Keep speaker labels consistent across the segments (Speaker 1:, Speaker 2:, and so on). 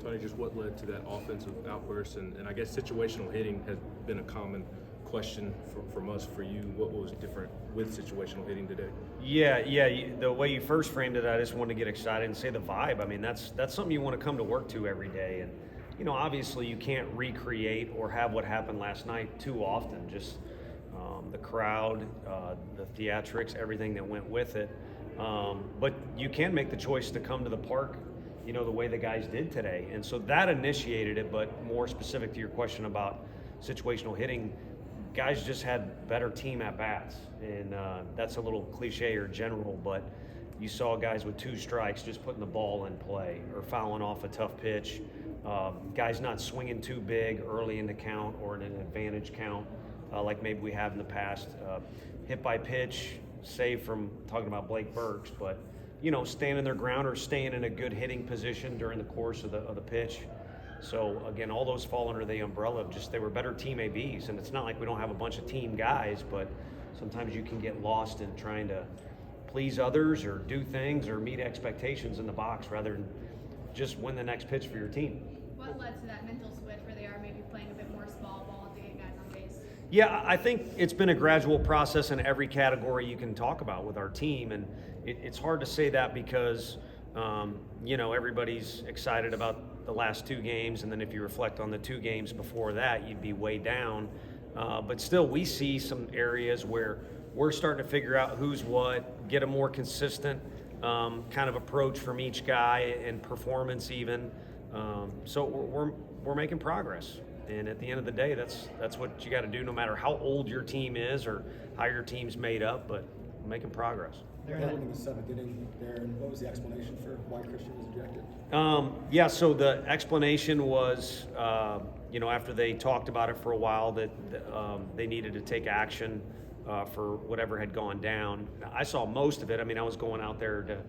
Speaker 1: Tony, just what led to that offensive outburst, and I guess situational hitting has been a common question from us for you. What was different with situational hitting today?
Speaker 2: Yeah. The way you first framed it, I just wanted to get excited and say the vibe. I mean, that's something you want to come to work to every day. And, obviously you can't recreate or have what happened last night too often. Just the crowd, the theatrics, everything that went with it. But you can make the choice to come to the park, the way the guys did today. And so that initiated it, but more specific to your question about situational hitting, guys just had better team at bats. And that's a little cliche or general, but you saw guys with 2 strikes just putting the ball in play or fouling off a tough pitch. Guys not swinging too big early in the count or in an advantage count like maybe we have in the past. Hit by pitch, save from talking about Blake Burks, but standing their ground or staying in a good hitting position during the course of the pitch. So again, all those fall under the umbrella of just they were better team ABs. And it's not like we don't have a bunch of team guys, but sometimes you can get lost in trying to please others or do things or meet expectations in the box rather than just win the next pitch for your team.
Speaker 3: What led to that mental switch where they are maybe playing a bit more small ball to get guys on base?
Speaker 2: Yeah, I think it's been a gradual process in every category you can talk about with our team, and it's hard to say that because everybody's excited about the last 2 games, and then if you reflect on the 2 games before that, you'd be way down. But still, we see some areas where we're starting to figure out who's what, get a more consistent kind of approach from each guy and performance even. So we're making progress. And at the end of the day, that's what you got to do no matter how old your team is or how your team's made up, but we're making progress.
Speaker 4: They're heading in the 7th inning, Darren. What was the explanation for why Christian was ejected?
Speaker 2: So the explanation was, after they talked about it for a while, that they needed to take action for whatever had gone down. I saw most of it. I mean, I was going out there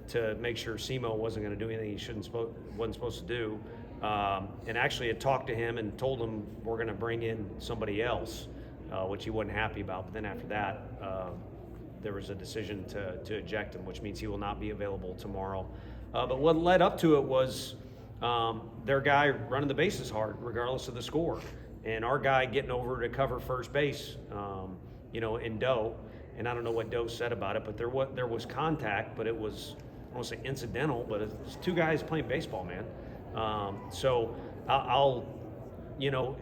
Speaker 2: to make sure Simo wasn't going to do anything he wasn't supposed to do. And actually had talked to him and told him we're going to bring in somebody else, which he wasn't happy about. But then after that, there was a decision to eject him, which means he will not be available tomorrow. But what led up to it was their guy running the bases hard, regardless of the score. And our guy getting over to cover first base, in Doe. And I don't know what Doe said about it, but there was contact, but it was, I won't say incidental, but it's 2 guys playing baseball, man. So I'll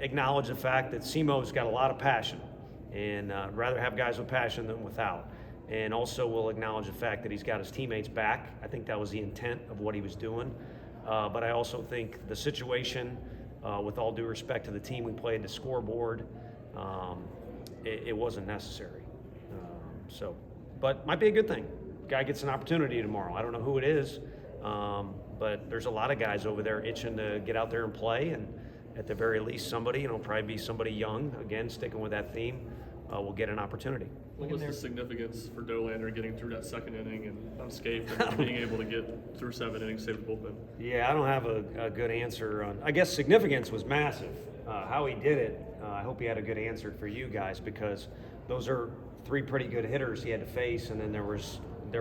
Speaker 2: acknowledge the fact that Simo's got a lot of passion, and rather have guys with passion than without. And also we'll acknowledge the fact that he's got his teammates back. I think that was the intent of what he was doing. But I also think the situation, with all due respect to the team we played, the scoreboard, it wasn't necessary. But might be a good thing. Guy gets an opportunity tomorrow. I don't know who it is. But there's a lot of guys over there itching to get out there and play, and at the very least somebody, it'll probably be somebody young, again, sticking with that theme, will get an opportunity.
Speaker 5: What was the significance for Dollander getting through that 2nd inning and unscathed and being able to get through 7 innings, save the bullpen?
Speaker 2: Yeah, I don't have a good answer on. I guess significance was massive. How he did it, I hope he had a good answer for you guys, because those are 3 pretty good hitters he had to face, and then there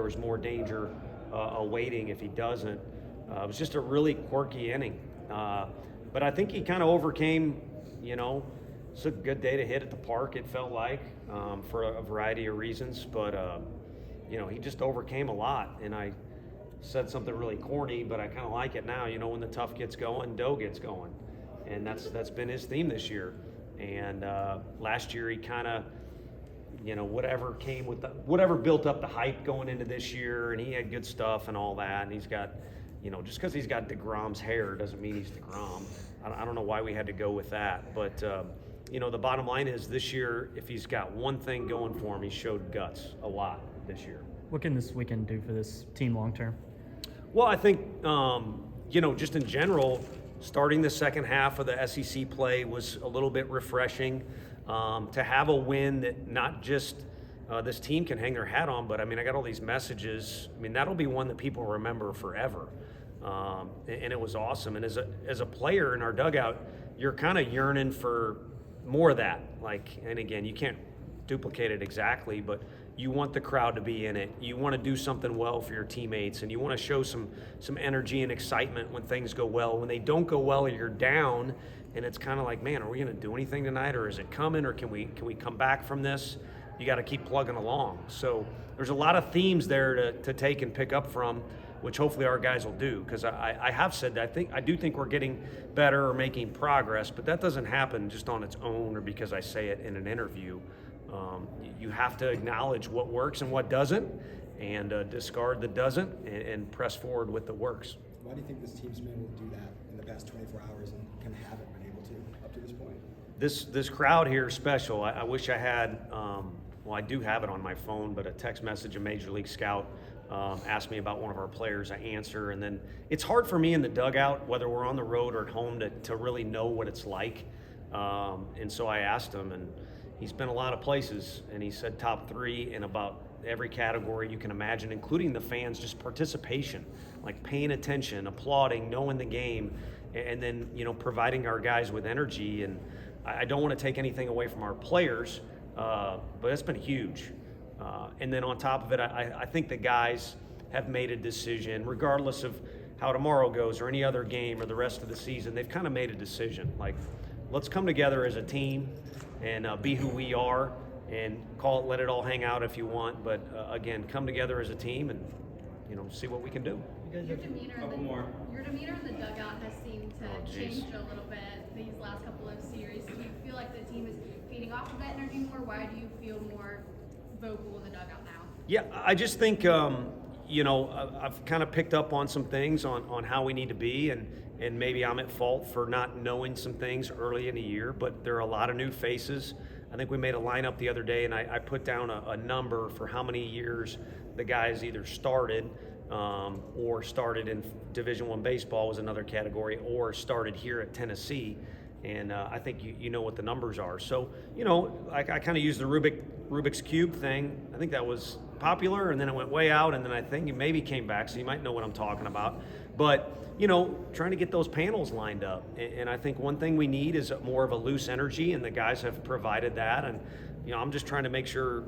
Speaker 2: was more danger awaiting if he doesn't. It was just a really quirky inning. But I think he kind of overcame, it's a good day to hit at the park, it felt like, for a variety of reasons. But, he just overcame a lot. And I said something really corny, but I kind of like it now. When the tough gets going, Doe gets going. And that's been his theme this year. And last year he kind of, whatever built up the hype going into this year, and he had good stuff and all that. And he's got, just because he's got DeGrom's hair doesn't mean he's DeGrom. I don't know why we had to go with that. But, the bottom line is this year, if he's got one thing going for him, he showed guts a lot this year.
Speaker 6: What can this weekend do for this team long term?
Speaker 2: Well, I think, just in general, starting the second half of the SEC play was a little bit refreshing. To have a win that not just this team can hang their hat on, but I got all these messages. That'll be one that people remember forever. And it was awesome. And as a player in our dugout, you're kind of yearning for more of that. And again, you can't duplicate it exactly, but you want the crowd to be in it. You want to do something well for your teammates, and you want to show some energy and excitement when things go well. When they don't go well, or you're down, and it's kind of like, man, are we going to do anything tonight, or is it coming, or can we come back from this? You got to keep plugging along. So there's a lot of themes there to take and pick up from, which hopefully our guys will do, because I have said that I do think we're getting better or making progress, but that doesn't happen just on its own or because I say it in an interview. You have to acknowledge what works and what doesn't, and discard the doesn't, and press forward with the works.
Speaker 4: Why do you think this team's been able to do that in the past 24 hours and kind of haven't been able to up to this point?
Speaker 2: This crowd here is special. I wish I had, well, I do have it on my phone, but a text message, a Major League Scout asked me about one of our players. I answer, and then it's hard for me in the dugout, whether we're on the road or at home, to really know what it's like. And so I asked him, and he's been a lot of places, and he said top 3 in about every category you can imagine, including the fans, just participation, like paying attention, applauding, knowing the game, and then, providing our guys with energy. And I don't want to take anything away from our players, but it's been huge. And then on top of it, I think the guys have made a decision, regardless of how tomorrow goes or any other game or the rest of the season. They've kind of made a decision, like, let's come together as a team and be who we are, and let it all hang out if you want. But again, come together as a team and see what we can do.
Speaker 3: Your demeanor in the dugout has seemed to change a little bit these last couple of series. Do you feel like the team is feeding off of that energy more? Why do you feel more vocal in the dugout now?
Speaker 2: Yeah, I just think I've kind of picked up on some things on how we need to be, and maybe I'm at fault for not knowing some things early in the year, but there are a lot of new faces. I think we made a lineup the other day, and I put down a number for how many years the guys either started or started in Division I baseball was another category, or started here at Tennessee. And I think you know what the numbers are. So, I kind of used the Rubik's Cube thing. I think that was popular, and then it went way out, and then I think it maybe came back, so you might know what I'm talking about. But, trying to get those panels lined up. And I think one thing we need is more of a loose energy, and the guys have provided that. And, I'm just trying to make sure,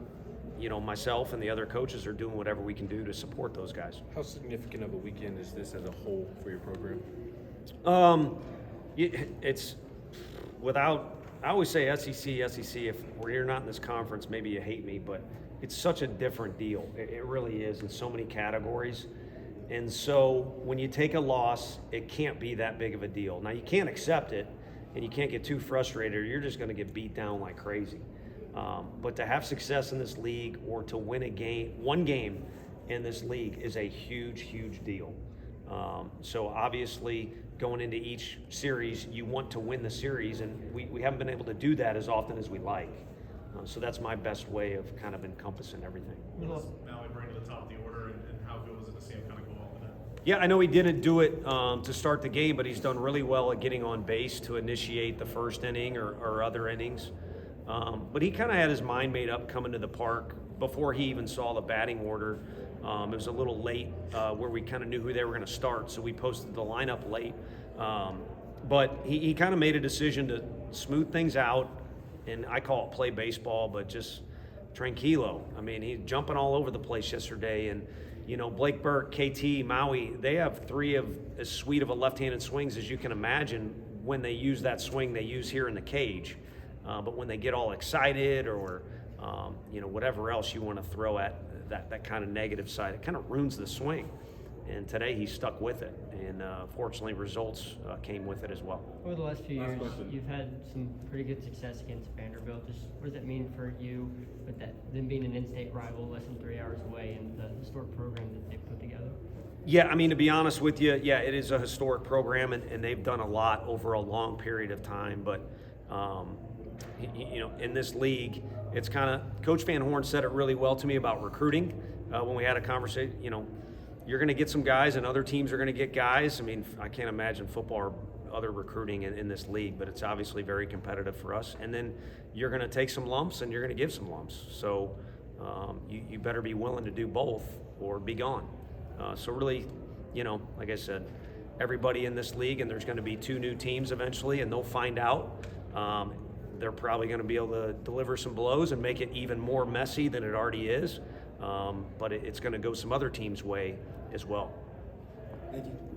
Speaker 2: myself and the other coaches are doing whatever we can do to support those guys.
Speaker 1: How significant of a weekend is this as a whole for your program?
Speaker 2: It's without, I always say SEC, if you're not in this conference, maybe you hate me, but it's such a different deal. It really is in so many categories. And so when you take a loss, it can't be that big of a deal. Now, you can't accept it, and you can't get too frustrated, or you're just going to get beat down like crazy. But to have success in this league, or to win one game in this league, is a huge, huge deal. So obviously, going into each series, you want to win the series, and we haven't been able to do that as often as we like. So that's my best way of kind of encompassing everything.
Speaker 7: What does Maui bring to the top of the order, and how good was it to see him kind of go off in that?
Speaker 2: Yeah, I know he didn't do it to start the game, but he's done really well at getting on base to initiate the first inning or other innings. But he kind of had his mind made up coming to the park before he even saw the batting order. It was a little late where we kind of knew who they were going to start, so we posted the lineup late. But he kind of made a decision to smooth things out, and I call it play baseball, but just tranquilo. I mean, he's jumping all over the place yesterday, and Blake Burke, KT, Maui, they have 3 of as sweet of a left-handed swings as you can imagine when they use that swing they use here in the cage. But when they get all excited or whatever else you want to throw at that kind of negative side, it kind of ruins the swing. And today he stuck with it, and fortunately results came with it as well.
Speaker 8: Over the last few years, you've had some pretty good success against Vanderbilt. Just what does that mean for you, with them being an in-state rival, less than 3 hours away, and the historic program that they've put together?
Speaker 2: Yeah, I mean, to be honest with you, yeah, it is a historic program, and they've done a lot over a long period of time. But in this league, it's kind of, Coach Van Horn said it really well to me about recruiting when we had a conversation. You're going to get some guys, and other teams are going to get guys. I mean, I can't imagine football or other recruiting in this league, but it's obviously very competitive for us. And then you're going to take some lumps, and you're going to give some lumps. So you better be willing to do both or be gone. So really, like I said, everybody in this league, and there's going to be 2 new teams eventually, and they'll find out. they're probably going to be able to deliver some blows and make it even more messy than it already is. But it's going to go some other teams' way as well.
Speaker 4: Thank you.